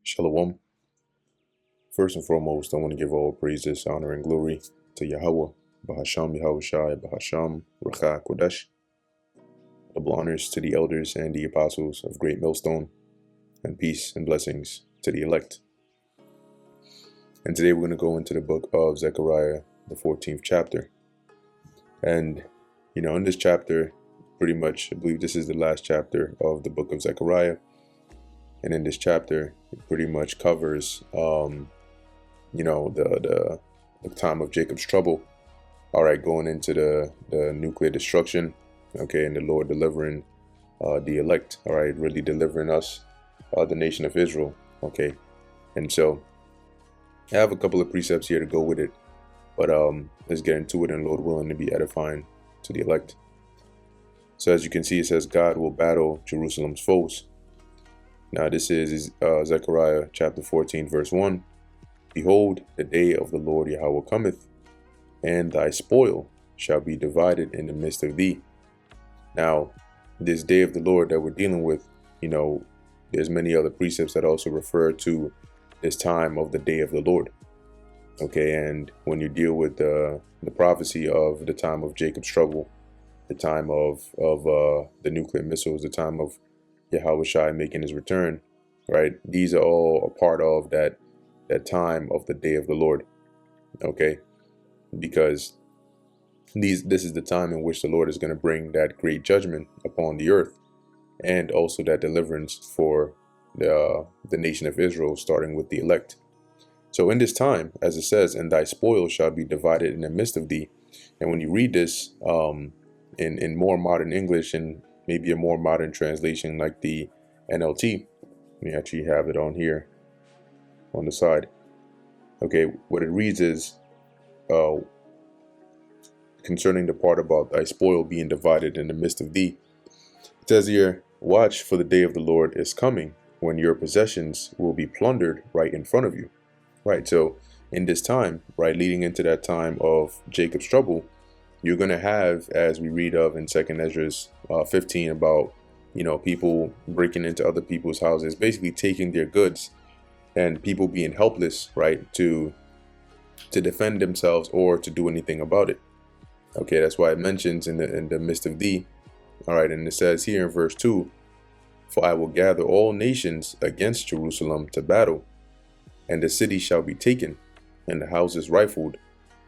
Shalom. First and foremost, I want to give all praises, honor, and glory to Yahweh, Bahasham Yahushai, Bahasham Racha Kodesh. Double honors to the elders and the apostles of Great Millstone, and peace and blessings to the elect. And today we're going to go into the book of Zechariah, the 14th chapter. And, in this chapter, pretty much, I believe this is the last chapter of the book of Zechariah. And in this chapter, it pretty much covers, the time of Jacob's trouble. All right, going into the nuclear destruction, okay, and the Lord delivering the elect. All right, really delivering us, the nation of Israel. Okay, and so I have a couple of precepts here to go with it, but let's get into it, and Lord willing, to be edifying to the elect. So as you can see, it says God will battle Jerusalem's foes. Now this is Zechariah chapter 14 verse 1. Behold, the day of the Lord Yahweh cometh, and thy spoil shall be divided in the midst of thee. Now, this day of the Lord that we're dealing with, there's many other precepts that also refer to this time of the day of the Lord. Okay, and when you deal with the prophecy of the time of Jacob's trouble, the time of the nuclear missiles, the time of Yahushai making his return, right? These are all a part of that time of the day of the Lord. Okay, because this is the time in which the Lord is going to bring that great judgment upon the earth, and also that deliverance for the nation of Israel, starting with the elect. So in this time, as it says, and thy spoil shall be divided in the midst of thee. And when you read this in more modern English, and maybe a more modern translation like the NLT, we actually have it on here on the side. Okay, what it reads is concerning the part about thy spoil being divided in the midst of thee. It says here, watch, for the day of the Lord is coming, when your possessions will be plundered right in front of you. Right, so in this time, right, leading into that time of Jacob's trouble, you're going to have, as we read of in 2nd Esdras 15, about, people breaking into other people's houses, basically taking their goods, and people being helpless, right, to defend themselves or to do anything about it. Okay, that's why it mentions in the midst of thee. All right, and it says here in verse 2, for I will gather all nations against Jerusalem to battle, and the city shall be taken, and the houses rifled,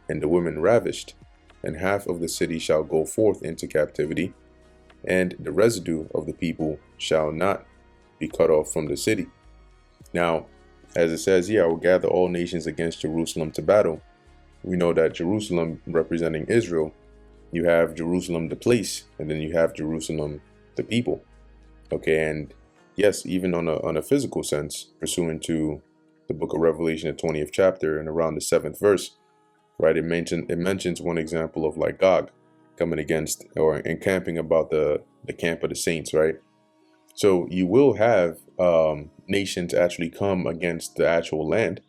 and the women ravished, and half of the city shall go forth into captivity, and the residue of the people shall not be cut off from the city. Now, as it says here, I will gather all nations against Jerusalem to battle. We know that Jerusalem representing Israel, you have Jerusalem the place, and then you have Jerusalem the people. Okay, and yes, even on a physical sense, pursuant to the book of Revelation, the 20th chapter, and around the 7th verse, right, it mentions one example of like Gog coming against or encamping about the camp of the saints, right? So you will have nations actually come against the actual land,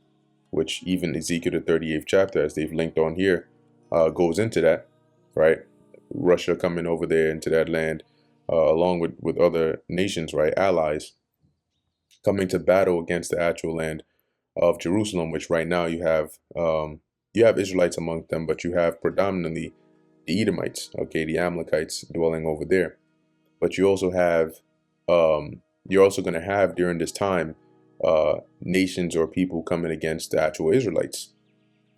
which even Ezekiel the 38th chapter, as they've linked on here, goes into that, right? Russia coming over there into that land, along with other nations, right? Allies coming to battle against the actual land of Jerusalem, which right now you have Israelites among them, but you have predominantly the Edomites, okay, the Amalekites dwelling over there. But you also have, you're also going to have during this time nations or people coming against the actual Israelites,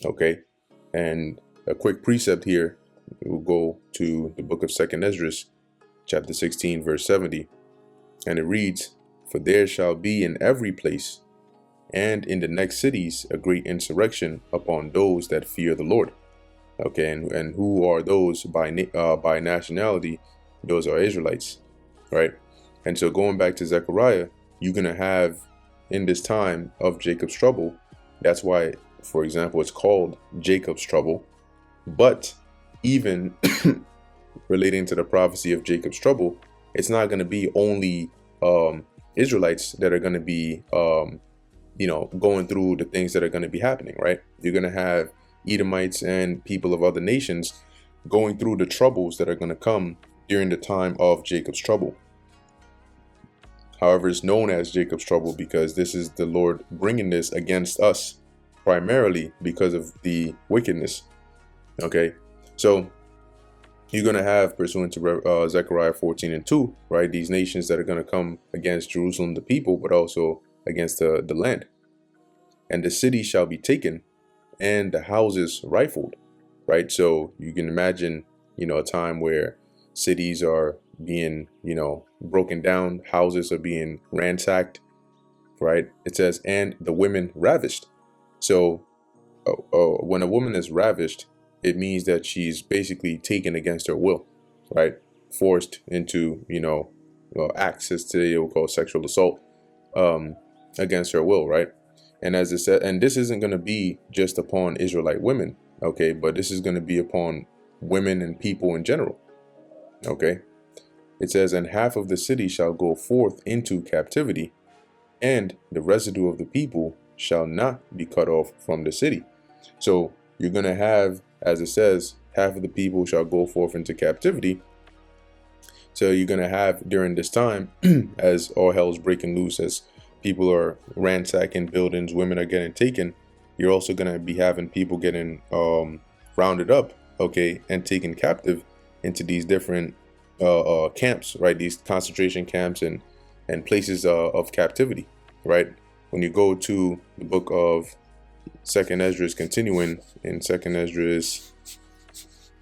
okay. And a quick precept here, we'll go to the book of 2nd Esdras, chapter 16, verse 70, and it reads, for there shall be in every place and in the next cities a great insurrection upon those that fear the Lord. Okay, and who are those by nationality? Those are Israelites, right? And so going back to Zechariah, you're going to have in this time of Jacob's trouble, that's why, for example, it's called Jacob's trouble. But even relating to the prophecy of Jacob's trouble, it's not going to be only Israelites that are going to be going through the things that are going to be happening, right? You're going to have Edomites and people of other nations going through the troubles that are going to come during the time of Jacob's trouble. However, it's known as Jacob's trouble because this is the Lord bringing this against us, primarily because of the wickedness. Okay, so you're going to have, pursuant to Zechariah 14:2, right, these nations that are going to come against Jerusalem, the people, but also against the land. And the city shall be taken and the houses rifled, right? So you can imagine, a time where cities are being, broken down, houses are being ransacked, right? It says, and the women ravished. So when a woman is ravished, it means that she's basically taken against her will, right? Forced into, acts as today will call sexual assault, against her will, right? And as it said, and this isn't going to be just upon Israelite women, okay, but this is going to be upon women and people in general, okay? It says, and half of the city shall go forth into captivity, and the residue of the people shall not be cut off from the city. So you're going to have, as it says, half of the people shall go forth into captivity. So you're going to have during this time, as all hell is breaking loose, as people are ransacking buildings, women are getting taken, you're also going to be having people getting rounded up, okay, and taken captive into these different camps, right? These concentration camps and places of captivity, right? When you go to the book of Second Esdras, continuing in Second Esdras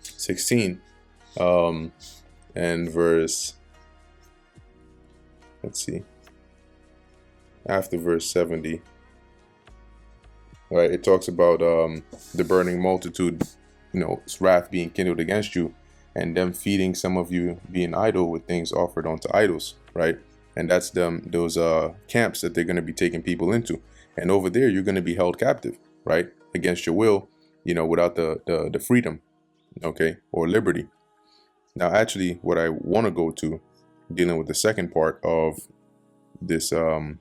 16, and verse, let's see, after verse 70, right, it talks about the burning multitude, wrath being kindled against you, and them feeding some of you being idle with things offered unto idols, right? And that's those camps that they're going to be taking people into. And over there, you're going to be held captive, right, against your will, without the freedom, okay, or liberty. Now, actually, what I want to go to, dealing with the second part of this part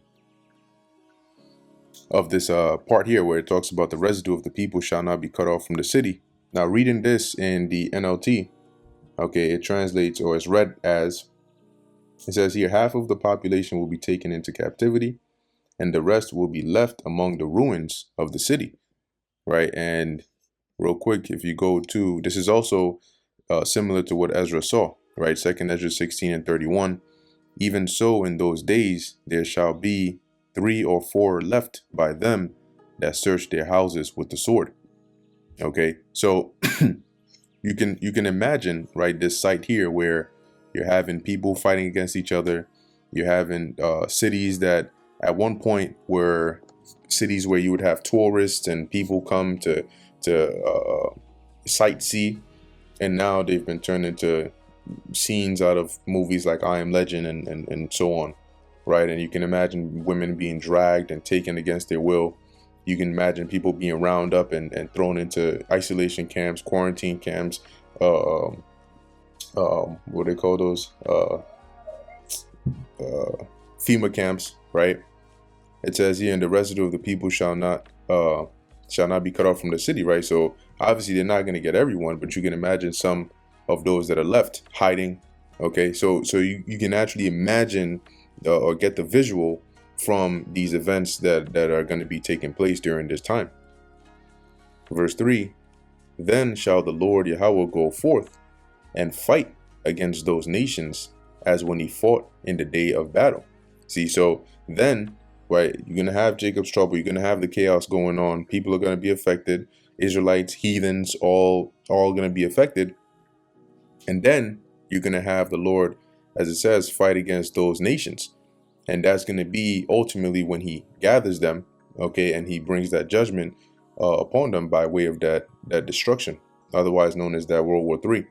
here, where it talks about the residue of the people shall not be cut off from the city. Now, reading this in the NLT, okay, it translates, or is read as, it says here, half of the population will be taken into captivity, and the rest will be left among the ruins of the city, right? And real quick, if you go to, this is also similar to what Ezra saw, right? Second Ezra 16:31. Even so, in those days, there shall be 3 or 4 left by them that search their houses with the sword. Okay, so you can imagine, right, this site here where you're having people fighting against each other. You're having cities that at one point were cities where you would have tourists and people come to sightsee, and now they've been turned into scenes out of movies like I Am Legend and so on, right? And you can imagine women being dragged and taken against their will. You can imagine people being round up and thrown into isolation camps, quarantine camps, what do they call those? FEMA camps, right? It says here, and the residue of the people shall not be cut off from the city, right? So obviously they're not going to get everyone, but you can imagine some of those that are left hiding. Okay, so you can actually imagine or get the visual from these events that are going to be taking place during this time. Verse 3, then shall the Lord Yahweh go forth and fight against those nations as when he fought in the day of battle. See, so then, right, you're going to have Jacob's trouble. You're going to have the chaos going on. People are going to be affected. Israelites, heathens, all going to be affected. And then you're going to have the Lord, as it says, fight against those nations. And that's going to be ultimately when he gathers them, okay, and he brings that judgment upon them by way of that destruction, otherwise known as that World War III.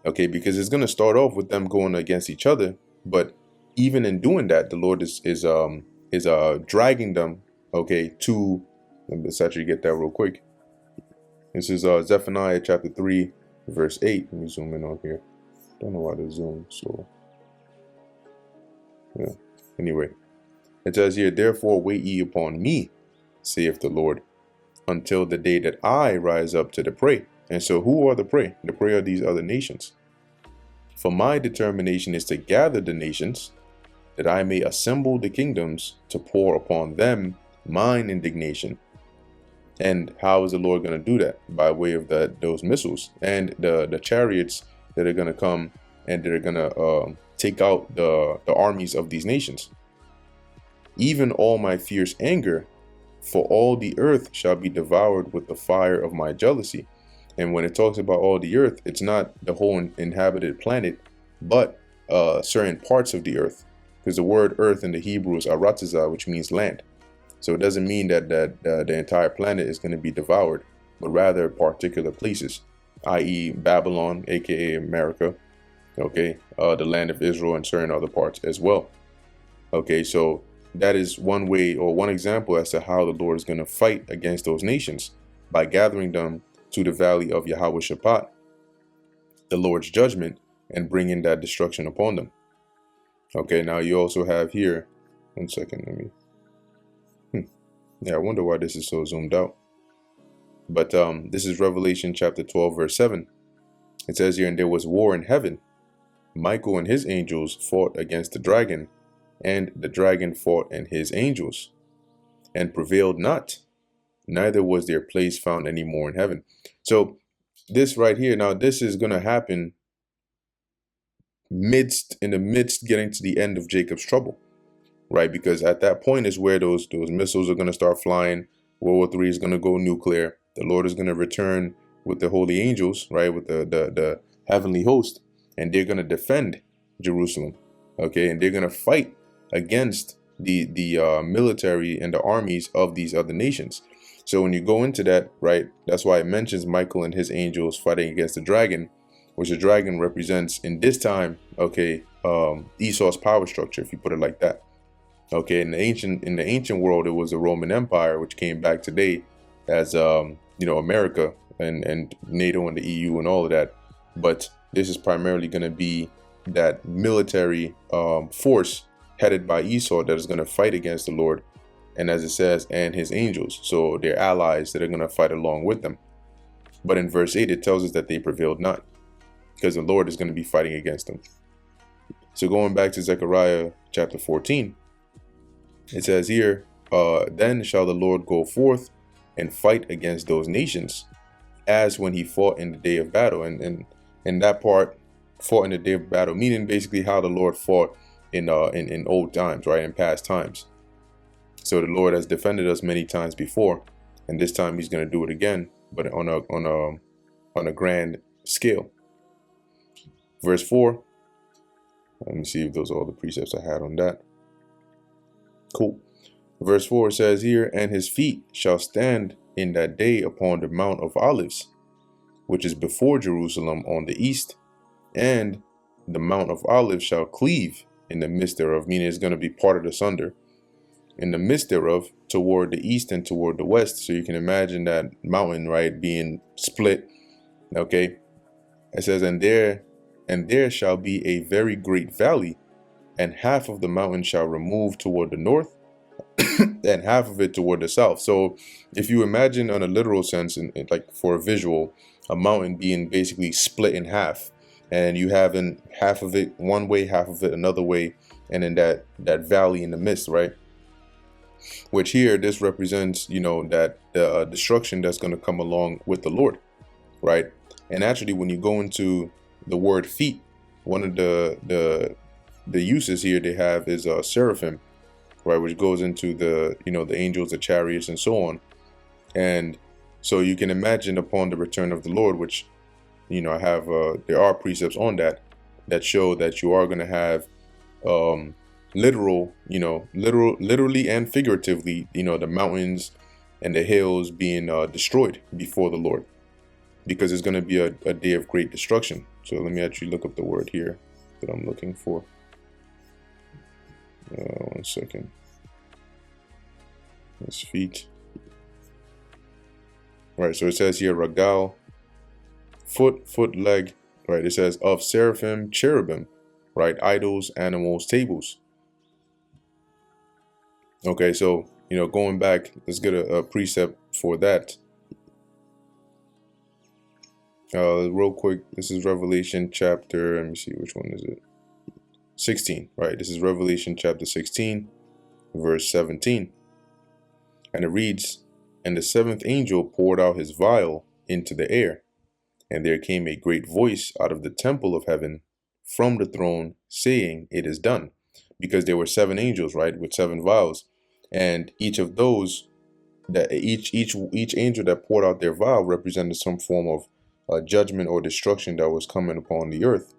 Okay, because it's going to start off with them going against each other, but even in doing that, the Lord is dragging them, okay, to, let's actually get that real quick. This is Zechariah Chapter 3, verse 8. Let me zoom in on here. Don't know why to zoom, so yeah. Anyway, it says here, therefore wait ye upon me, saith the Lord, until the day that I rise up to the prey. And so who are the prey? The prey are these other nations. For my determination is to gather the nations, that I may assemble the kingdoms to pour upon them mine indignation. And how is the Lord going to do that? By way of those missiles and the chariots that are going to come, and they're going to take out the armies of these nations. Even all my fierce anger, for all the earth shall be devoured with the fire of my jealousy. And when it talks about all the earth, it's not the whole inhabited planet, but certain parts of the earth, because the word earth in the Hebrew is aratiza, which means land. So it doesn't mean that the entire planet is going to be devoured, but rather particular places, i.e. Babylon, aka America, okay, the land of Israel, and certain other parts as well. Okay, so that is one way, or one example, as to how the Lord is going to fight against those nations, by gathering them to the valley of Yahweh Shabbat, the Lord's judgment, and bringing that destruction upon them. Okay, now you also have here, one second, let me, yeah, I wonder why this is so zoomed out. But this is Revelation chapter 12, verse 7. It says here, and there was war in heaven. Michael and his angels fought against the dragon, and the dragon fought and his angels, and prevailed not, neither was their place found any more in heaven. So this right here, now this is going to happen in the midst getting to the end of Jacob's trouble. Right, because at that point is where those missiles are going to start flying. World War III is going to go nuclear. The Lord is going to return with the holy angels, right, with the heavenly host, and they're going to defend Jerusalem. Okay, and they're going to fight against the military and the armies of these other nations. So when you go into that, right, that's why it mentions Michael and his angels fighting against the dragon, which the dragon represents in this time, okay, Esau's power structure, if you put it like that. Okay, in the ancient world, it was the Roman Empire, which came back today as America and NATO and the EU and all of that. But this is primarily going to be that military force headed by Esau that is going to fight against the Lord, and as it says, and his angels. So they're allies that are going to fight along with them. But in verse 8, it tells us that they prevailed not, because the Lord is going to be fighting against them. So going back to Zechariah chapter 14. It says here, then shall the Lord go forth and fight against those nations, as when he fought in the day of battle. And that part, fought in the day of battle, meaning basically how the Lord fought in old times, right, in past times. So the Lord has defended us many times before, and this time he's going to do it again, but on a grand scale. Verse 4. Let me see if those are all the precepts I had on that. Cool. Verse 4 says here, and his feet shall stand in that day upon the Mount of Olives, which is before Jerusalem on the east, and the Mount of Olives shall cleave in the midst thereof, meaning it's going to be parted asunder in the midst thereof, toward the east and toward the west. So you can imagine that mountain, right, being split. Okay, it says, and there shall be a very great valley, and half of the mountain shall remove toward the north, and half of it toward the south. So if you imagine on a literal sense, and like for a visual, a mountain being basically split in half, and you having half of it one way, half of it another way, and then that valley in the midst, right? Which here, this represents, that the destruction that's going to come along with the Lord, right? And actually, when you go into the word feet, one of the uses here they have is seraphim, right, which goes into the angels, the chariots, and so on. And so you can imagine upon the return of the Lord, which I have there are precepts on that show that you are going to have literally and figuratively, the mountains and the hills being destroyed before the Lord, because it's going to be a day of great destruction. So let me actually look up the word here that I'm looking for. 1 second. His feet. Right, so it says here ragal, foot, leg. Right, it says of seraphim, cherubim, right, idols, animals, tables. Okay, so going back, let's get a precept for that. Real quick, this is Revelation chapter. Let me see, which one is it? 16, right? This is Revelation chapter 16, verse 17. And it reads, "And the seventh angel poured out his vial into the air, and there came a great voice out of the temple of heaven from the throne, saying, It is done." Because there were seven angels, right, with seven vials. And each of those, that each angel that poured out their vial represented some form of judgment or destruction that was coming upon the earth.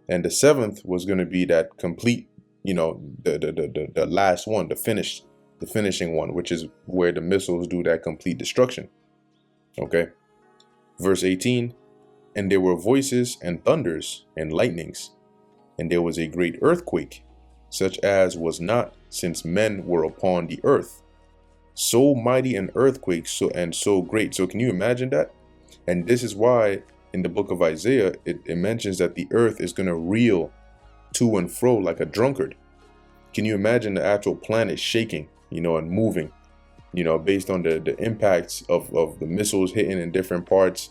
And the seventh was going to be that complete, the last one, the finishing one, which is where the missiles do that complete destruction. Okay. Verse 18, "And there were voices and thunders and lightnings, and there was a great earthquake, such as was not since men were upon the earth. So mighty an earthquake, so great." So can you imagine that? And this is why in the book of Isaiah, it mentions that the earth is going to reel to and fro like a drunkard. Can you imagine the actual planet shaking, and moving, based on the impacts of the missiles hitting in different parts,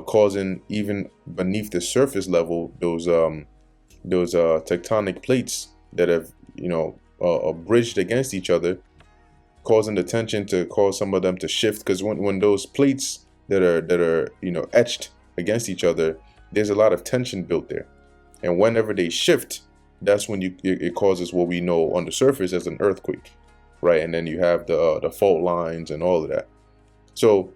causing even beneath the surface level, those tectonic plates that have, bridged against each other, causing the tension to cause some of them to shift. Because when those plates that are etched against each other, there's a lot of tension built there, and whenever they shift, that's when it causes what we know on the surface as an earthquake, right? And then you have the fault lines and all of that. So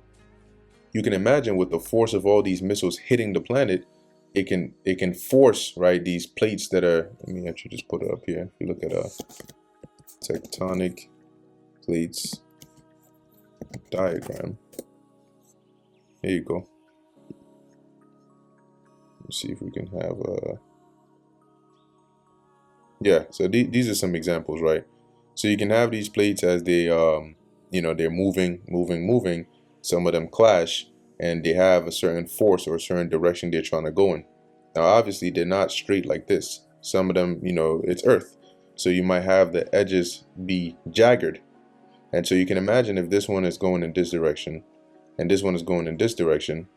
you can imagine, with the force of all these missiles hitting the planet, it can force, right, these plates that are, let me actually just put it up here. If you look at tectonic plates diagram, there you go. Let's see if we can have yeah, so these are some examples, right? So you can have these plates as they they're moving. Some of them clash, and they have a certain force or a certain direction they're trying to go in. Now obviously they're not straight like this. Some of them, it's earth, so you might have the edges be jagged. And so you can imagine, if this one is going in this direction and this one is going in this direction,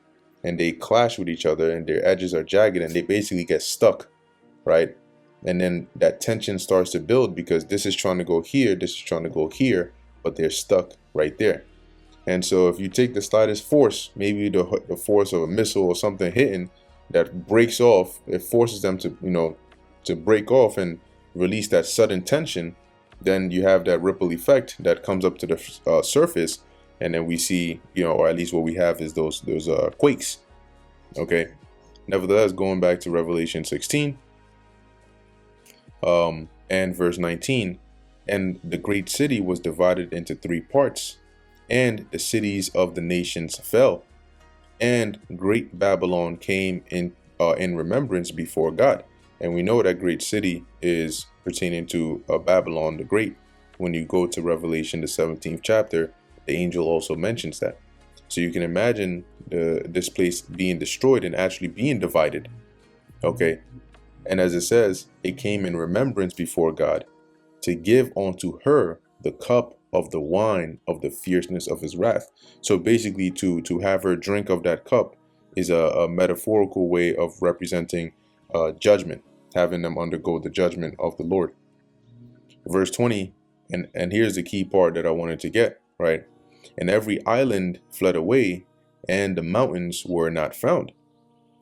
and they clash with each other and their edges are jagged and they basically get stuck, right? And then that tension starts to build, because this is trying to go here, this is trying to go here, but they're stuck right there. And so if you take the slightest force, maybe the force of a missile or something hitting, that breaks off, it forces them to break off and release that sudden tension, then you have that ripple effect that comes up to the surface, and then we see, or at least what we have is those quakes. Okay. Nevertheless, going back to Revelation 16, and verse 19, "And the great city was divided into three parts, and the cities of the nations fell, and great Babylon came in remembrance before God." And we know that great city is pertaining to Babylon the Great. When you go to Revelation, the 17th chapter, the angel also mentions that. So you can imagine this place being destroyed and actually being divided. Okay. And as it says, "It came in remembrance before God, to give unto her the cup of the wine of the fierceness of his wrath." So basically, to have her drink of that cup is a metaphorical way of representing judgment, having them undergo the judgment of the Lord. Verse 20, and here's the key part that I wanted to get, right? "And every island fled away, and the mountains were not found."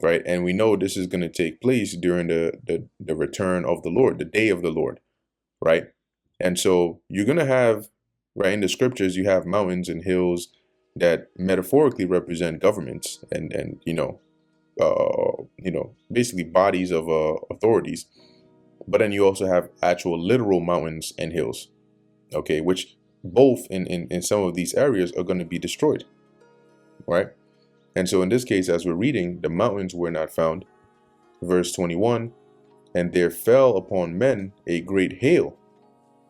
Right? And we know this is going to take place during the return of the Lord, the day of the Lord, right? And so you're going to have, right, in the scriptures, you have mountains and hills that metaphorically represent governments and basically bodies of authorities. But then you also have actual literal mountains and hills, okay, which both in some of these areas are going to be destroyed, right? And so in this case, as we're reading, the mountains were not found. Verse 21, "And there fell upon men a great hail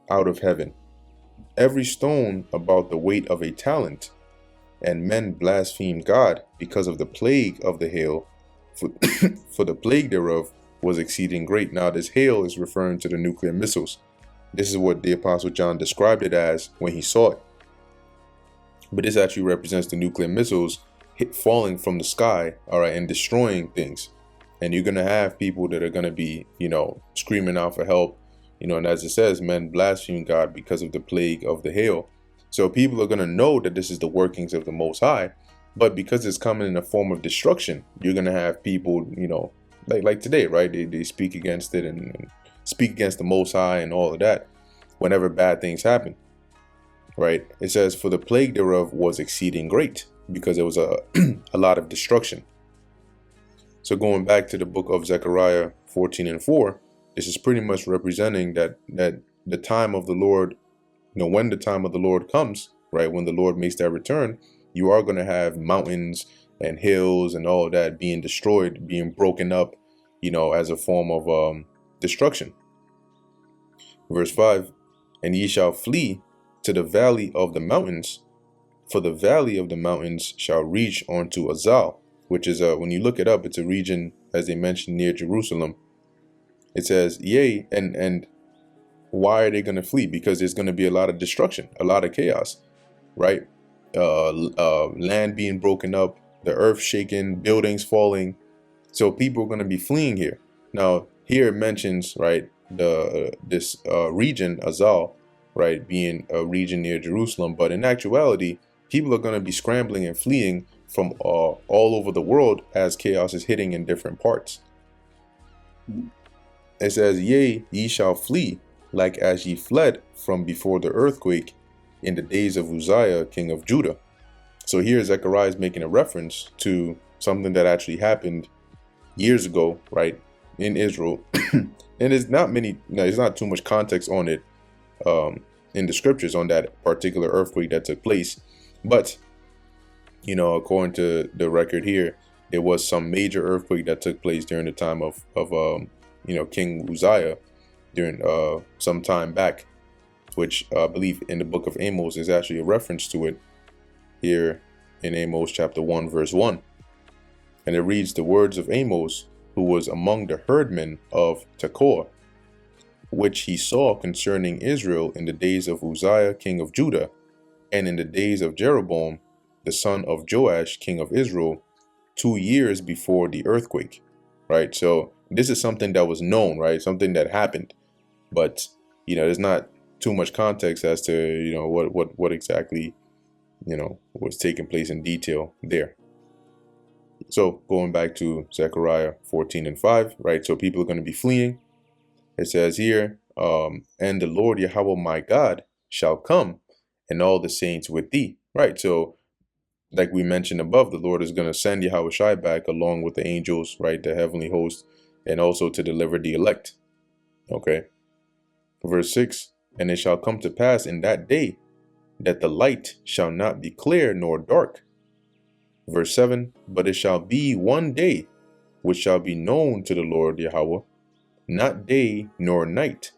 out of heaven, every stone about the weight of a talent. And men blasphemed God because of the plague of the hail, for the plague thereof was exceeding great." Now this hail is referring to the nuclear missiles. This is what the Apostle John described it as when he saw it. But this actually represents the nuclear missiles falling from the sky, all right, and destroying things. And you're going to have people that are going to be, screaming out for help, and as it says, men blaspheme God because of the plague of the hail. So people are going to know that this is the workings of the Most High, but because it's coming in a form of destruction, you're going to have people, like today, right? They speak against it and speak against the Most High and all of that whenever bad things happen, right? It says, for the plague thereof was exceeding great, because there was a lot of destruction. So going back to the book of Zechariah 14:4, this is pretty much representing that the time of the Lord, when the time of the Lord comes, right, when the Lord makes that return, you are going to have mountains and hills and all of that being destroyed, being broken up, as a form of destruction. Verse 5, and ye shall flee to the valley of the mountains, for the valley of the mountains shall reach unto Azal, which is, when you look it up, it's a region, as they mentioned, near Jerusalem. It says, yea, and why are they going to flee? Because there's going to be a lot of destruction, a lot of chaos, right? Land being broken up, the earth shaking, buildings falling. So people are going to be fleeing here. Now, here it mentions, right, this region, Azal, right, being a region near Jerusalem. But in actuality, people are going to be scrambling and fleeing from all over the world as chaos is hitting in different parts. It says, yea, ye shall flee, like as ye fled from before the earthquake in the days of Uzziah, king of Judah. So here Zechariah is making a reference to something that actually happened years ago, right, in Israel. And there's not too much context on it in the scriptures on that particular earthquake that took place. But, according to the record here, there was some major earthquake that took place during the time of King Uzziah during some time back, which I believe in the book of Amos is actually a reference to it here in Amos chapter 1 verse 1. And it reads, the words of Amos, who was among the herdmen of Tekoa, which he saw concerning Israel in the days of Uzziah king of Judah, and in the days of Jeroboam the son of Joash king of Israel, 2 years before the earthquake. Right, so this is something that was known, right, something that happened, but there's not too much context as to what exactly was taking place in detail there. So going back to Zechariah 14:5, right, so people are going to be fleeing. It says here, and the Lord Yahweh my God shall come, and all the saints with thee. Right, so like we mentioned above, the Lord is going to send Yahweh Shai back along with the angels, right, the heavenly host, and also to deliver the elect. Okay. Verse 6, and it shall come to pass in that day that the light shall not be clear nor dark. Verse 7, but it shall be one day which shall be known to the Lord Yahweh, not day nor night,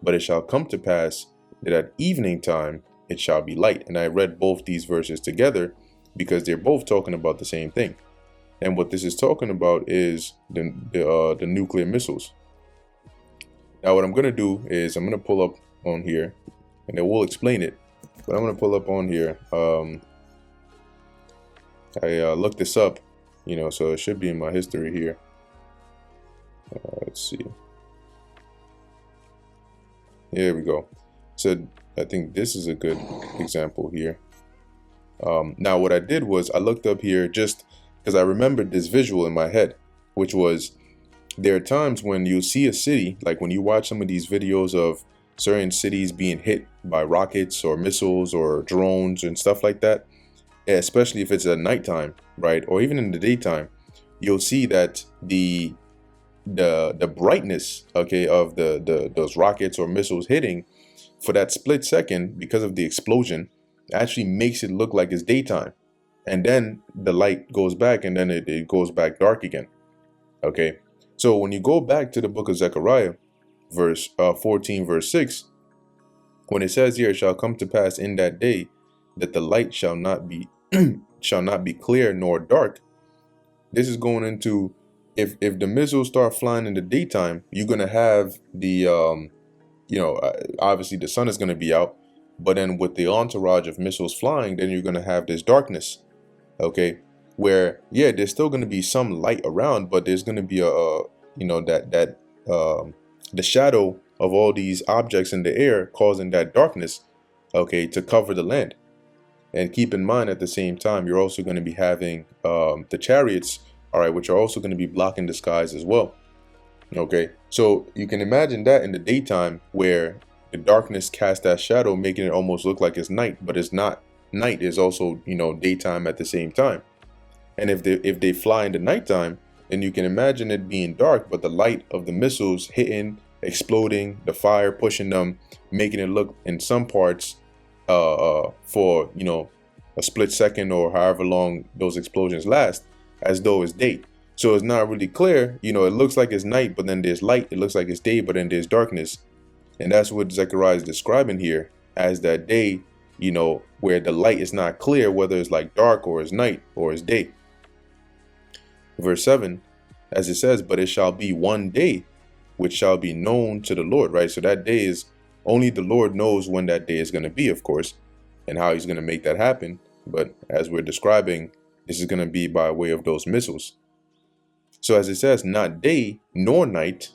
but it shall come to pass that at evening time it shall be light. And I read both these verses together because they're both talking about the same thing. And what this is talking about is the nuclear missiles. Now what I'm going to do is I'm going to pull up on here, and then we'll explain it. But I'm going to pull up on here. I looked this up, so it should be in my history here. Let's see. Here we go. So I think this is a good example here. Now what I did was I looked up here just because I remembered this visual in my head, which was, there are times when you see a city, like when you watch some of these videos of certain cities being hit by rockets or missiles or drones and stuff like that, especially if it's at nighttime, right, or even in the daytime, you'll see that the brightness, okay, of those rockets or missiles hitting for that split second, because of the explosion, actually makes it look like it's daytime, and then the light goes back, and then it goes back dark again. Okay, so when you go back to the book of Zechariah, verse 14, verse 6, when it says here, it shall come to pass in that day that the light shall not be shall not be clear nor dark. This is going into, if the missiles start flying in the daytime, you're gonna have the obviously the sun is gonna be out, but then with the entourage of missiles flying, then you're gonna have this darkness. Okay, where, yeah, there's still going to be some light around, but there's going to be the shadow of all these objects in the air causing that darkness, okay, to cover the land. And keep in mind, at the same time, you're also going to be having the chariots, all right, which are also going to be blocking the skies as well. Okay, so you can imagine that in the daytime, where the darkness casts that shadow, making it almost look like it's night, but it's not night. It's also, daytime at the same time. And if they fly in the nighttime, then you can imagine it being dark, but the light of the missiles hitting, exploding, the fire pushing them, making it look in some parts for a split second or however long those explosions last, as though it's day. So it's not really clear. It looks like it's night, but then there's light. It looks like it's day, but then there's darkness. And that's what Zechariah is describing here as that day, where the light is not clear, whether it's like dark or it's night or it's day. Verse 7, as it says, but it shall be one day which shall be known to the Lord, right? So that day is only the Lord knows when that day is going to be, of course, and how he's going to make that happen. But as we're describing, this is going to be by way of those missiles. So as it says, not day nor night,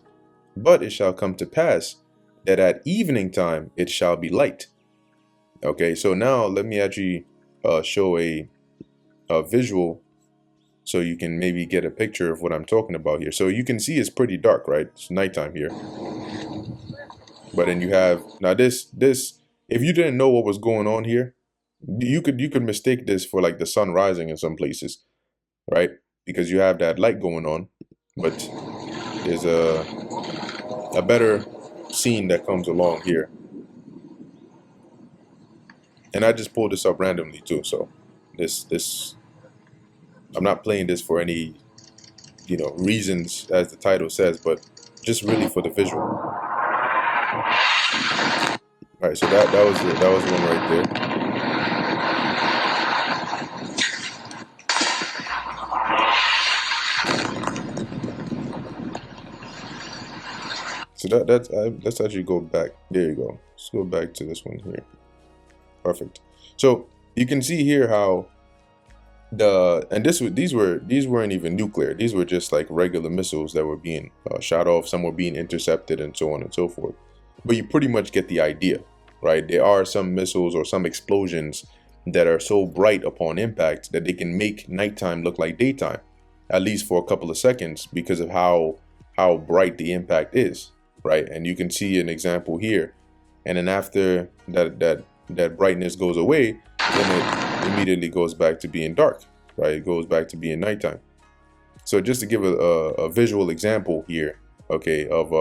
but it shall come to pass that at evening time it shall be light. Okay, so now let me actually show a visual so you can maybe get a picture of what I'm talking about here. So you can see it's pretty dark, right? It's nighttime here. But then you have, now this, if you didn't know what was going on here, you could mistake this for like the sun rising in some places, right? Because you have that light going on, but there's a better scene that comes along here. And I just pulled this up randomly too, so this I'm not playing this for any reasons, as the title says, but just really for the visual. All right, so that was one right there. So let's actually go back. There you go. Let's go back to this one here. Perfect. So you can see here how these weren't even nuclear. These were just like regular missiles that were being shot off. Some were being intercepted, and so on and so forth. But you pretty much get the idea, right? There are some missiles or some explosions that are so bright upon impact that they can make nighttime look like daytime, at least for a couple of seconds, because of how bright the impact is, right? And you can see an example here. And then after that brightness goes away, then it immediately goes back to being dark, right? It goes back to being nighttime. So just to give a visual example here, okay, of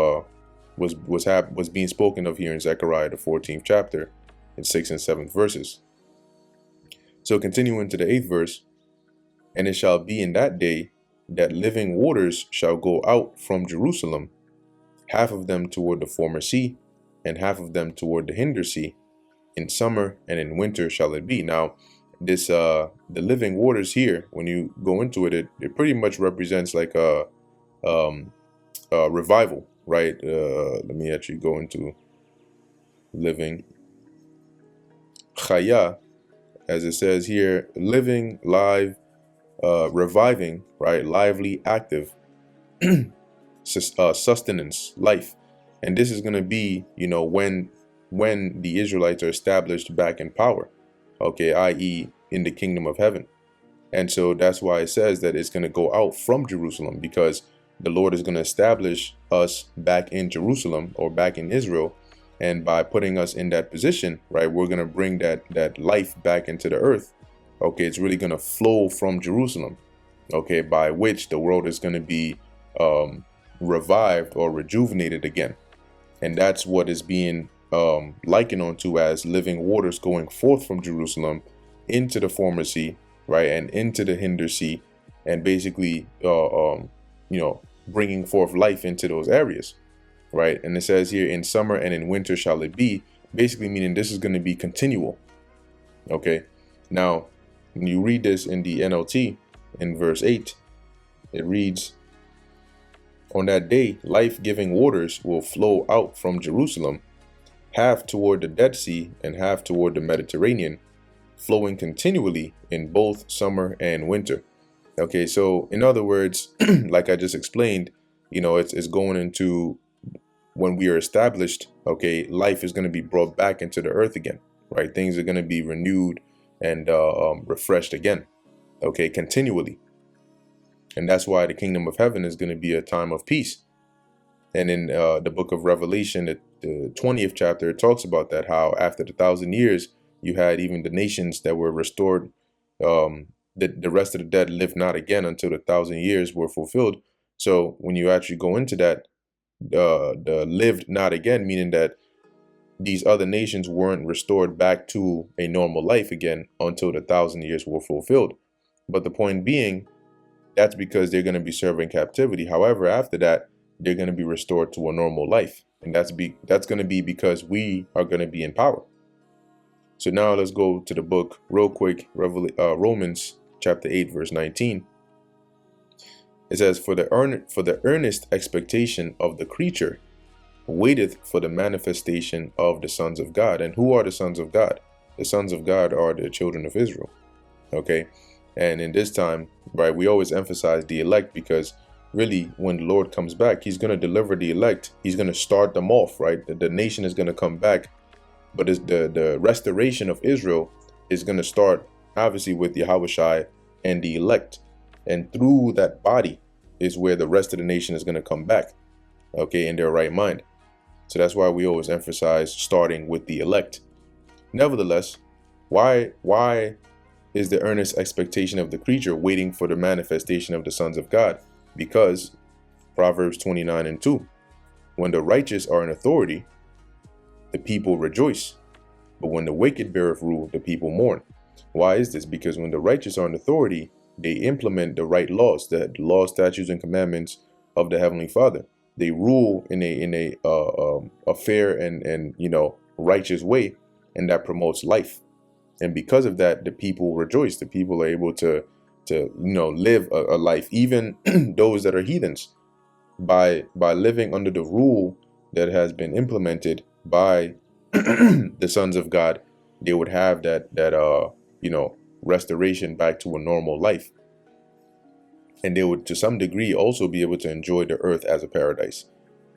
was being spoken of here in Zechariah the 14th chapter, in 6th and 7th verses. So continuing to the 8th verse, and it shall be in that day that living waters shall go out from Jerusalem, half of them toward the former sea, and half of them toward the hinder sea. In summer and in winter shall it be. Now, this the living waters here, when you go into it, it pretty much represents like a revival, right? Let me actually go into living chaya, as it says here, living, live, reviving, right? Lively, active, sustenance, life. And this is going to be, when the Israelites are established back in power, okay, i.e. in the kingdom of heaven. And so that's why it says that it's going to go out from Jerusalem, because the Lord is going to establish us back in Jerusalem, or back in Israel. And by putting us in that position, right, we're going to bring that life back into the earth. Okay, it's really going to flow from Jerusalem, okay, by which the world is going to be revived or rejuvenated again. And that's what is being likened onto as living waters going forth from Jerusalem into the former sea, right, and into the hinder sea, and basically bringing forth life into those areas, right? And it says here, in summer and in winter shall it be, basically meaning this is going to be continual. Okay, now when you read this in the NLT in verse 8, it reads, on that day life-giving waters will flow out from Jerusalem, half toward the Dead Sea and half toward the Mediterranean, flowing continually in both summer and winter. Okay, so in other words, like I just explained, it's going into when we are established. Okay, life is going to be brought back into the earth again, right? Things are going to be renewed and refreshed again, okay, continually. And that's why the kingdom of heaven is going to be a time of peace. And in the book of Revelation, the 20th chapter, it talks about that, how after the 1,000 years, you had even the nations that were restored. The rest of the dead lived not again until the 1,000 years were fulfilled. So when you actually go into that, the lived not again, meaning that these other nations weren't restored back to a normal life again until the 1,000 years were fulfilled. But the point being, that's because they're going to be serving captivity. However, after that, they're going to be restored to a normal life. And that's going to be because we are going to be in power. So now let's go to the book real quick. Romans chapter 8, verse 19. It says, for the earnest expectation of the creature waiteth for the manifestation of the sons of God. And who are the sons of God? The sons of God are the children of Israel. Okay. And in this time, right, we always emphasize the elect, because really when the Lord comes back, he's going to deliver the elect. He's going to start them off, right? The nation is going to come back. But the restoration of Israel is going to start obviously with Yahushua and the elect. And through that body is where the rest of the nation is going to come back, okay, in their right mind. So that's why we always emphasize starting with the elect. Nevertheless, why is the earnest expectation of the creature waiting for the manifestation of the sons of God? Because Proverbs 29:2, when the righteous are in authority, the people rejoice. But when the wicked beareth rule, the people mourn. Why is this? Because when the righteous are in authority, they implement the right laws, the laws, statutes, and commandments of the Heavenly Father. They rule in a fair and righteous way, and that promotes life. And because of that, the people rejoice. The people are able to live a life, even those that are heathens, by living under the rule that has been implemented by the sons of God. They would have that restoration back to a normal life. And they would, to some degree, also be able to enjoy the earth as a paradise.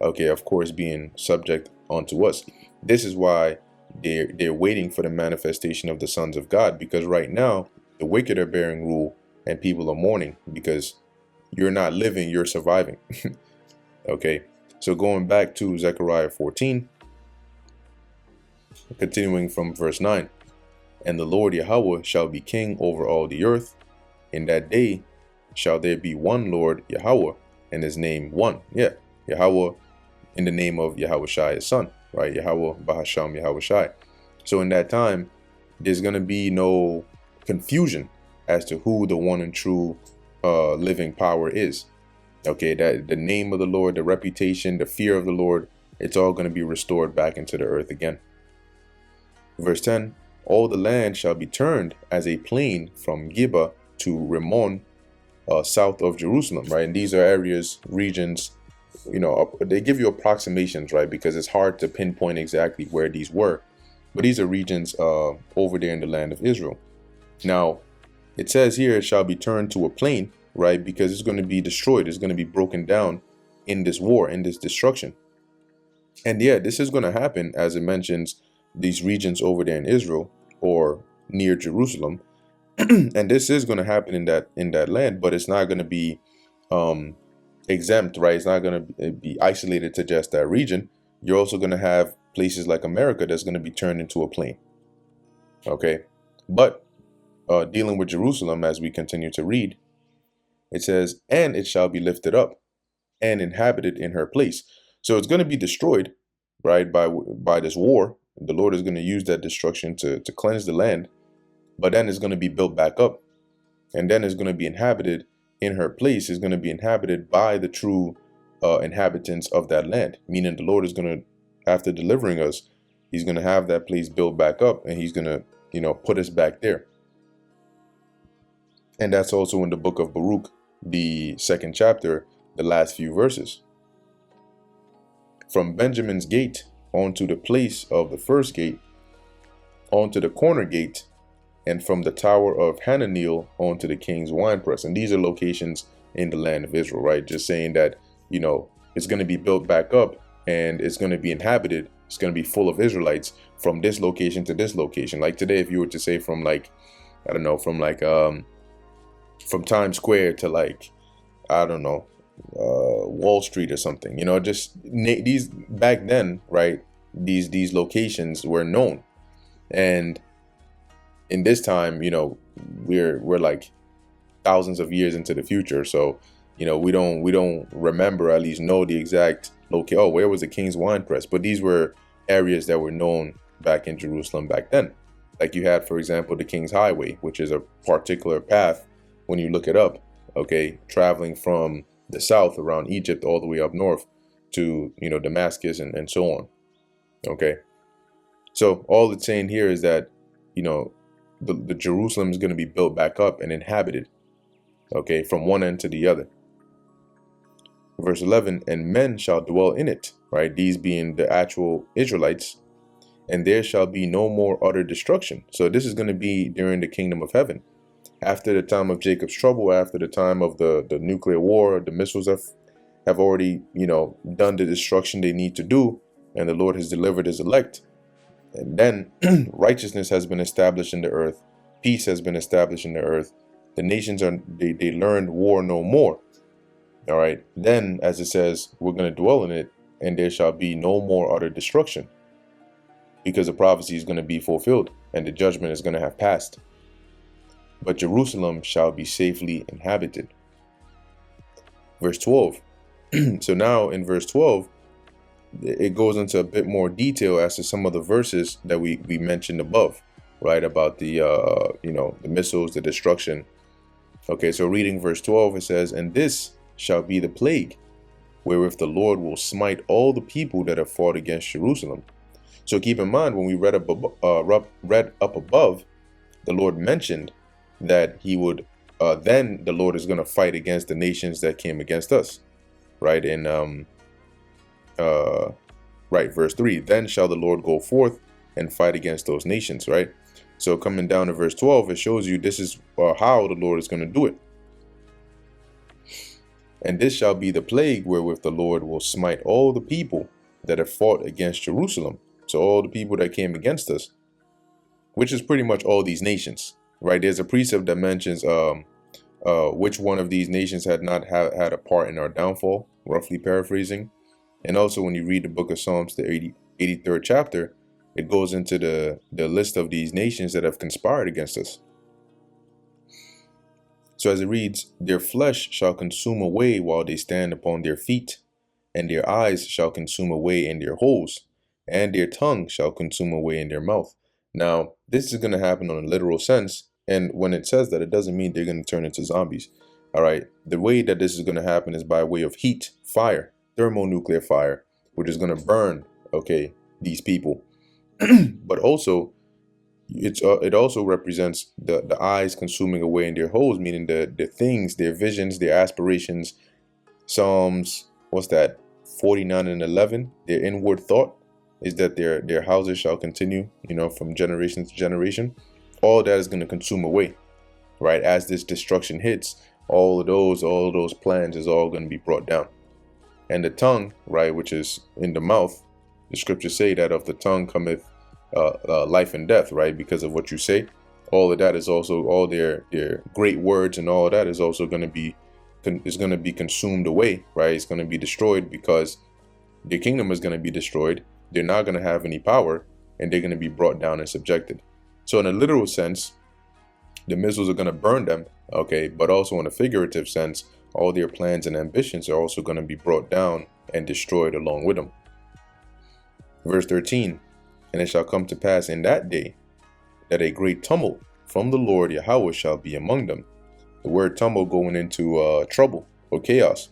Okay, of course, being subject unto us. This is why they're waiting for the manifestation of the sons of God, because right now the wicked are bearing rule and people are mourning because you're not living, you're surviving. Okay, so going back to Zechariah 14, continuing from verse 9. And the Lord Yahweh shall be king over all the earth. In that day shall there be one Lord Yahweh, and his name one. Yeah, Yahweh in the name of Yahushua, his son, right? Yahweh Bahasham Yahushua. So in that time, there's going to be no confusion as to who the one and true living power is. Okay, that the name of the Lord, the reputation, the fear of the Lord, it's all going to be restored back into the earth again. Verse 10, all the land shall be turned as a plain from Gibeah to Rimmon, south of Jerusalem, right? And these are areas, regions, they give you approximations, right? Because it's hard to pinpoint exactly where these were. But these are regions over there in the land of Israel. Now, it says here it shall be turned to a plain, right? Because it's going to be destroyed. It's going to be broken down in this war, in this destruction. And yeah, this is going to happen, as it mentions these regions over there in Israel or near Jerusalem. And this is going to happen in that land, but it's not going to be exempt, right? It's not going to be isolated to just that region. You're also going to have places like America that's going to be turned into a plain. Okay, but dealing with Jerusalem, as we continue to read, it says, and it shall be lifted up and inhabited in her place. So it's going to be destroyed, right, by this war. The Lord is going to use that destruction to cleanse the land, but then it's going to be built back up, and then it's going to be inhabited in her place. Is going to be inhabited by the true inhabitants of that land, meaning the Lord is going to, after delivering us, he's going to have that place built back up, and he's going to put us back there. And that's also in the book of Baruch, the 2nd chapter, the last few verses. From Benjamin's gate onto the place of the first gate, onto the corner gate, and from the tower of Hananeel onto the king's winepress. And these are locations in the land of Israel, right? Just saying that, it's going to be built back up and it's going to be inhabited. It's going to be full of Israelites from this location to this location. Like today, if you were to say from like, I don't know, from like, from Times Square to like, I don't know, Wall Street or something, these back then, right? These locations were known. And in this time, we're like thousands of years into the future. So, we don't remember, at least know the exact location. Oh, where was the king's wine press? But these were areas that were known back in Jerusalem back then. Like you had, for example, the King's Highway, which is a particular path when you look it up, okay, traveling from the south around Egypt all the way up north to, Damascus and so on. Okay. So all it's saying here is that, the Jerusalem is going to be built back up and inhabited, okay, from one end to the other. Verse 11, and men shall dwell in it, right? These being the actual Israelites, and there shall be no more utter destruction. So this is going to be during the kingdom of heaven. After the time of Jacob's trouble, after the time of the nuclear war, the missiles have already, done the destruction they need to do, and the Lord has delivered his elect. And then righteousness has been established in the earth. Peace has been established in the earth. The nations they learned war no more. All right. Then, as it says, we're going to dwell in it, and there shall be no more utter destruction, because the prophecy is going to be fulfilled and the judgment is going to have passed. But Jerusalem shall be safely inhabited. Verse 12. So now in verse 12, it goes into a bit more detail as to some of the verses that we mentioned above, right? About the, the missiles, the destruction. Okay, so reading verse 12, it says, and this shall be the plague wherewith the Lord will smite all the people that have fought against Jerusalem. So keep in mind, when we read up above, the Lord mentioned that he would, then the Lord is going to fight against the nations that came against us, right? In verse 3, then shall the Lord go forth and fight against those nations, right? So coming down to verse 12, it shows you this is how the Lord is going to do it. And this shall be the plague wherewith the Lord will smite all the people that have fought against Jerusalem. So all the people that came against us, which is pretty much all these nations, right? There's a precept that mentions which one of these nations had not had a part in our downfall, roughly paraphrasing. And also when you read the book of Psalms, the 83rd chapter, it goes into the list of these nations that have conspired against us. So as it reads, their flesh shall consume away while they stand upon their feet, and their eyes shall consume away in their holes, and their tongue shall consume away in their mouth. Now, this is going to happen on a literal sense. And when it says that, it doesn't mean they're going to turn into zombies. All right. The way that this is going to happen is by way of heat, fire, thermonuclear fire, which is going to burn, okay, these people. But also, it also represents the eyes consuming away in their holes, meaning the things, their visions, their aspirations. Psalms, what's that? 49 and 11. Their inward thought is that their houses shall continue, from generation to generation. All that is going to consume away, right? As this destruction hits, all of those plans is all going to be brought down. And the tongue, right, which is in the mouth, the scriptures say that of the tongue cometh life and death, right? Because of what you say. All of that is also, all their great words and all of that is also going to be consumed away, right? It's going to be destroyed, because their kingdom is going to be destroyed. They're not going to have any power, and they're going to be brought down and subjected. So in a literal sense, the missiles are going to burn them, okay? But also in a figurative sense, all their plans and ambitions are also going to be brought down and destroyed along with them. Verse 13, and it shall come to pass in that day that a great tumult from the Lord Yahweh shall be among them. The word tumult going into trouble or chaos,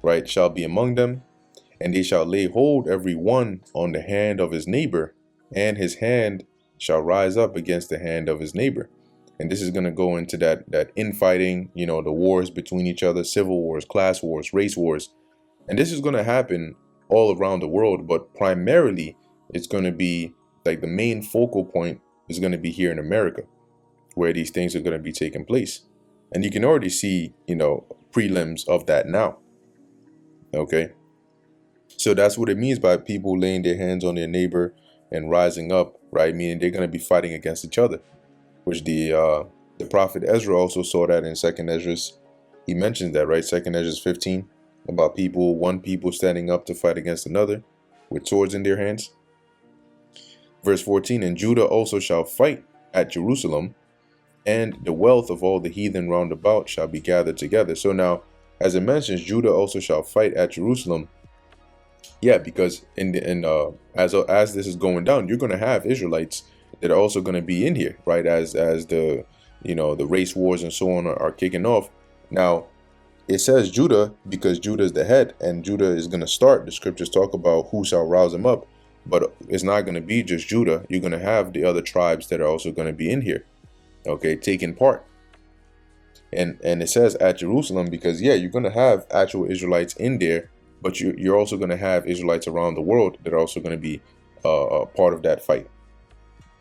right, shall be among them. And they shall lay hold every one on the hand of his neighbor, and his hand shall rise up against the hand of his neighbor. And this is going to go into that infighting, the wars between each other, civil wars, class wars, race wars. And this is going to happen all around the world, but primarily it's going to be like the main focal point is going to be here in America. where these things are going to be taking place. And you can already see, prelims of that now. Okay. So that's what it means by people laying their hands on their neighbor and rising up, right? Meaning they're going to be fighting against each other, which the prophet Ezra also saw that in Second Ezra. He mentions that, right? Second Ezra 15, about one people standing up to fight against another with swords in their hands. Verse 14, and Judah also shall fight at Jerusalem, and the wealth of all the heathen round about shall be gathered together. So now, as it mentions, Judah also shall fight at Jerusalem. Yeah, because as this is going down, you're going to have Israelites that are also going to be in here, right? As the the race wars and so on are kicking off. Now, it says Judah because Judah is the head, and Judah is going to start. The scriptures talk about who shall rouse him up, but it's not going to be just Judah. You're going to have the other tribes that are also going to be in here, okay, taking part. And it says at Jerusalem because, yeah, you're going to have actual Israelites in there, but you're also going to have Israelites around the world that are also going to be a part of that fight.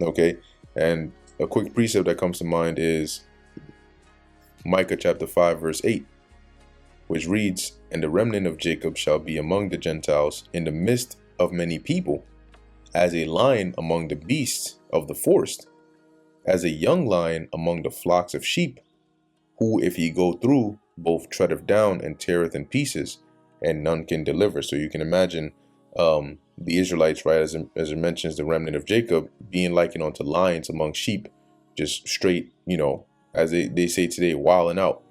Okay, and a quick precept that comes to mind is Micah chapter 5 verse 8, which reads, and the remnant of Jacob shall be among the Gentiles in the midst of many people, as a lion among the beasts of the forest, as a young lion among the flocks of sheep, who if he go through, both treadeth down and teareth in pieces, and none can deliver. So you can imagine the Israelites, right, as it mentions the remnant of Jacob, being likened unto lions among sheep, just straight, as they say today, wilding out.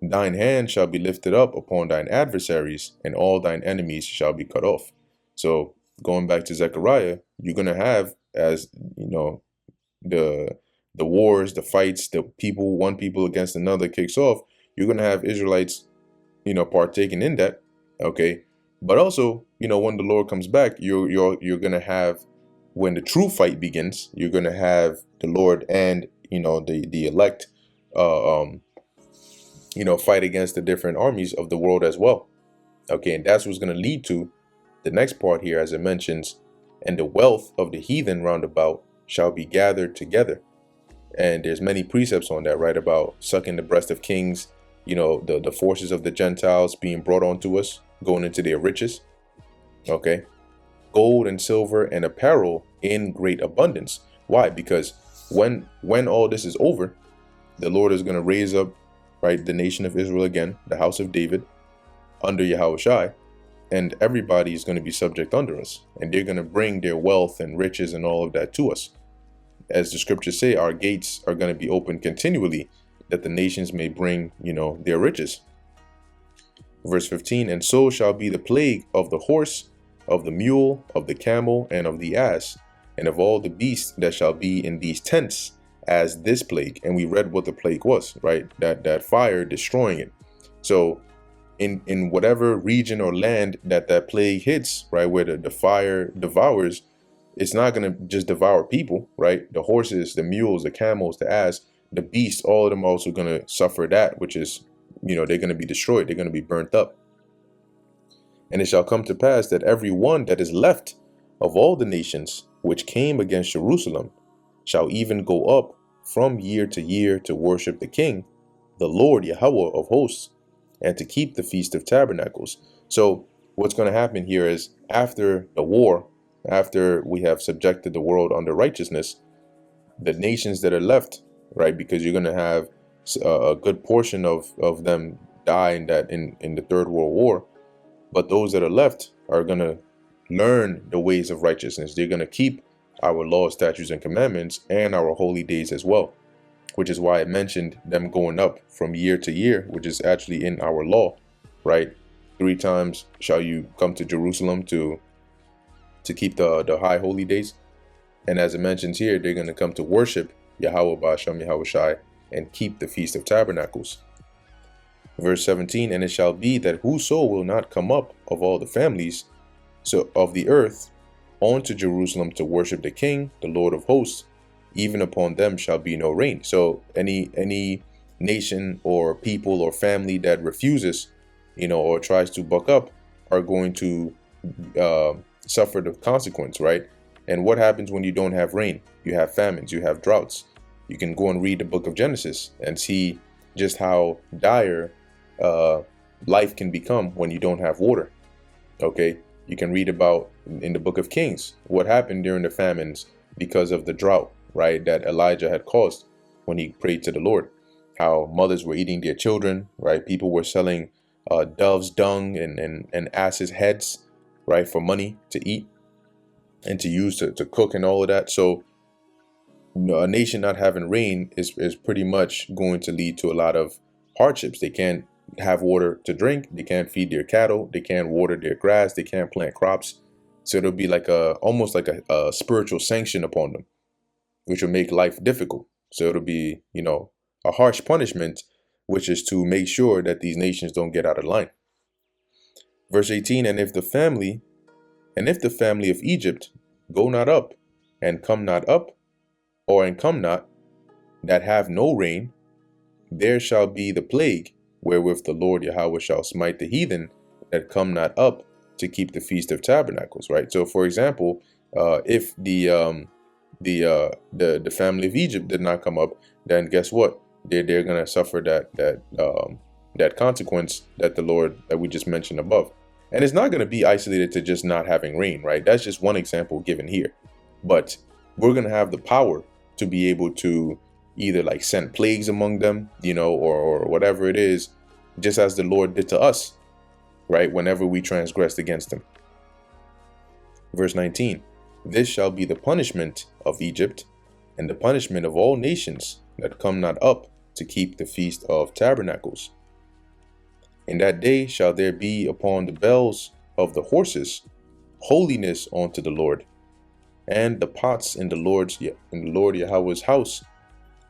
Thine hand shall be lifted up upon thine adversaries, and all thine enemies shall be cut off. So going back to Zechariah, you're going to have, as the wars, the fights, the one people against another kicks off, you're going to have Israelites, partaking in that. Okay. But also, when the Lord comes back, you're going to have, when the true fight begins, you're going to have the Lord and, the elect, fight against the different armies of the world as well. Okay. And that's what's going to lead to the next part here, as it mentions, and the wealth of the heathen round about shall be gathered together. And there's many precepts on that, right? About sucking the breast of kings, the forces of the Gentiles being brought onto us, going into their riches. Okay. Gold and silver and apparel in great abundance. Why? Because when all this is over, the Lord is going to raise up, right, the nation of Israel again, the house of David, under Yahushua, and everybody is going to be subject under us, and they're going to bring their wealth and riches and all of that to us. As the scriptures say, our gates are going to be open continually, that the nations may bring, their riches. Verse 15, and so shall be the plague of the horse, of the mule, of the camel, and of the ass, and of all the beasts that shall be in these tents, as this plague. And we read what the plague was, right? That fire destroying it. So in whatever region or land that plague hits, right, where the fire devours, it's not going to just devour people, right? The horses, the mules, the camels, the ass, the beasts, all of them are also going to suffer that, which is, they're going to be destroyed. They're going to be burnt up. And it shall come to pass that every one that is left of all the nations which came against Jerusalem shall even go up from year to year to worship the King, the Lord Yahweh of hosts, and to keep the Feast of Tabernacles. So what's going to happen here is, after the war, after we have subjected the world under righteousness, the nations that are left, right, because you're going to have a good portion of them die in the Third World War, but those that are left are going to learn the ways of righteousness. They're going to keep our laws, statutes, and commandments, and our holy days as well, which is why I mentioned them going up from year to year, which is actually in our law, right? 3 times shall you come to Jerusalem to keep the high holy days. And as it mentions here, they're going to come to worship Yahweh Ba'ashem Yahushai and keep the Feast of Tabernacles. Verse 17, and it shall be that whoso will not come up of all the families of the earth unto Jerusalem to worship the King, the Lord of hosts, even upon them shall be no rain. So any nation or people or family that refuses, or tries to buck up, are going to suffer the consequence, right? And what happens when you don't have rain? You have famines, you have droughts. You can go and read the book of Genesis and see just how dire life can become when you don't have water. Okay, you can read about in the book of Kings what happened during the famines because of the drought, right, that Elijah had caused when he prayed to the Lord. How mothers were eating their children, right? People were selling doves' dung and asses' heads, right, for money to eat and to use to cook and all of that. So a nation not having rain is pretty much going to lead to a lot of hardships. They can't have water to drink. They can't feed their cattle. They can't water their grass. They can't plant crops. So it'll be like almost like a spiritual sanction upon them, which will make life difficult. So it'll be, a harsh punishment, which is to make sure that these nations don't get out of line. Verse 18, and if the family of Egypt go not up, and come not up, and come not, that have no rain, there shall be the plague, wherewith the Lord Yahweh shall smite the heathen that come not up to keep the Feast of Tabernacles. Right. So, for example, if the family of Egypt did not come up, then guess what? They're gonna suffer that consequence that we just mentioned above. And it's not going to be isolated to just not having rain, right? That's just one example given here. But we're going to have the power to be able to either like send plagues among them, or whatever it is, just as the Lord did to us, right? Whenever we transgressed against him. Verse 19, this shall be the punishment of Egypt and the punishment of all nations that come not up to keep the Feast of Tabernacles. In that day shall there be upon the bells of the horses holiness unto the Lord, and the pots in the Lord Yahweh's house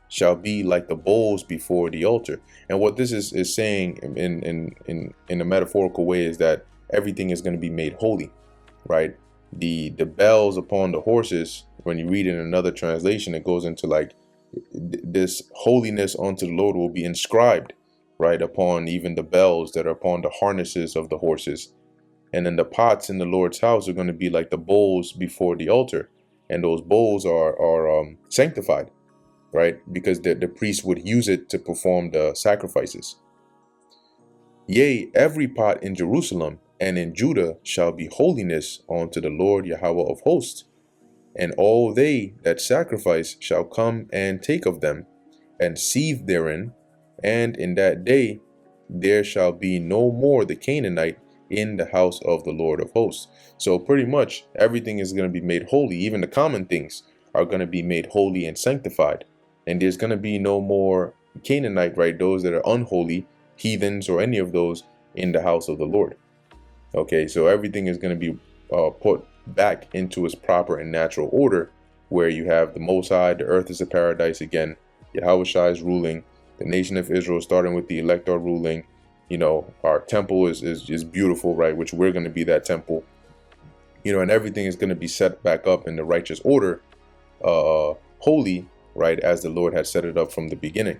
shall be like the bowls before the altar. And what this is saying in a metaphorical way is that everything is going to be made holy, right? The bells upon the horses, when you read in another translation, it goes into like this holiness unto the Lord will be inscribed, right, upon even the bells that are upon the harnesses of the horses. And then the pots in the Lord's house are going to be like the bowls before the altar. And those bowls are sanctified, right, because the priest would use it to perform the sacrifices. Yea, every pot in Jerusalem and in Judah shall be holiness unto the Lord Yahweh of hosts. And all they that sacrifice shall come and take of them, and seethe therein. And in that day there shall be no more the Canaanite in the house of the Lord of hosts. So pretty much everything is going to be made holy. Even the common things are going to be made holy and sanctified. And there's going to be no more Canaanite, right? Those that are unholy, heathens, or any of those in the house of the Lord. Okay, so everything is going to be put back into its proper and natural order, where you have the Most High, the earth is a paradise again, Yahweh Shai is ruling, the nation of Israel starting with the elect are ruling, our temple is beautiful, right, which we're going to be that temple, and everything is going to be set back up in the righteous order, holy, right, as the Lord had set it up from the beginning.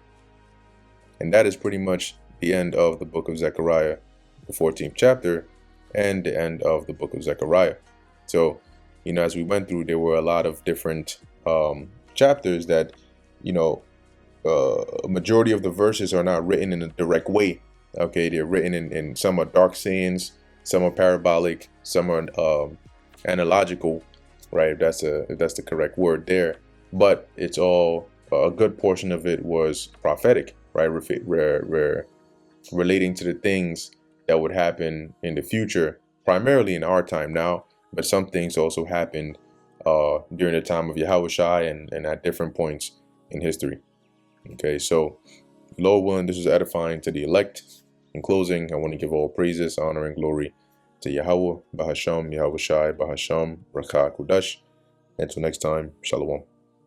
And that is pretty much the end of the book of Zechariah, the 14th chapter, and the end of the book of Zechariah. So, as we went through, there were a lot of different chapters that, a majority of the verses are not written in a direct way. Okay, they're written in some are dark sayings, some are parabolic, some are analogical, right? If that's the correct word there. But it's all a good portion of it was prophetic, right? Relating to the things that would happen in the future, primarily in our time now. But some things also happened during the time of Yahweh Shai and at different points in history. Okay, so Lord willing, this is edifying to the elect. In closing, I want to give all praises, honor, and glory to Yahweh, Bahasham, Yahweh Shai, Bahasham, Rakah, Kudash. Until next time, Shalom.